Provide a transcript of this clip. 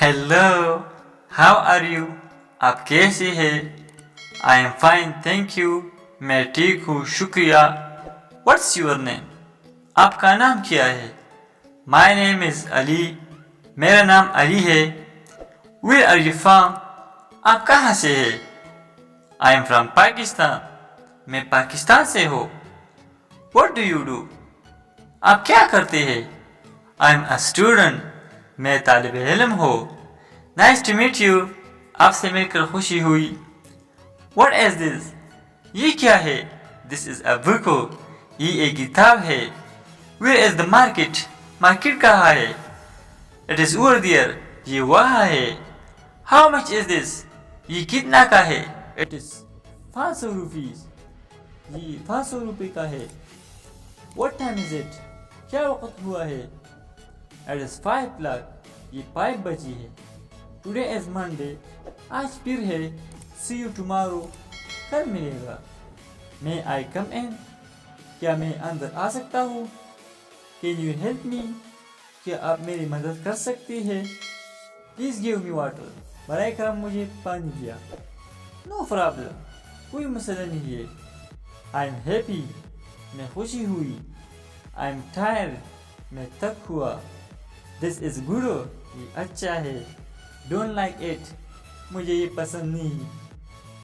Hello, how are you? आप कैसे हैं? I am fine thank you. मैं ठीक हूँ शुक्रिया। What's your name? आपका नाम क्या है? My name is Ali. मेरा नाम अली है। Where are you from? आप कहाँ से हैं? I am from Pakistan. मैं पाकिस्तान से हूँ। What do you do? आप क्या करते हैं? I am a student. मैं तालिब इल्म हूँ। Nice to meet you. आपसे मिलकर खुशी हुई। What is this? ये क्या है? This is a book. ये एक किताब है। Where is the market? Market कहाँ है? It is over there. ये वहाँ है। How much is this? ये कितना का है? It is 500 rupees. ये 500 रुपये का है। What time is it? क्या वक्त हुआ है? It is 5 o'clock। ये 5 बजी है। Today is Monday. आज फिर है। See you tomorrow. कल मिलेगा। मे आई कम इन? क्या मैं अंदर आ सकता हूँ? Can you help me? क्या आप मेरी मदद कर सकते हैं? Please give me water. बराए करम मुझे पानी दिया। No problem. कोई मसला नहीं है। I am happy. मैं खुशी हुई। I am tired. मैं थक हुआ। This is good. ये अच्छा है। Don't like it. मुझे ये पसंद नहीं।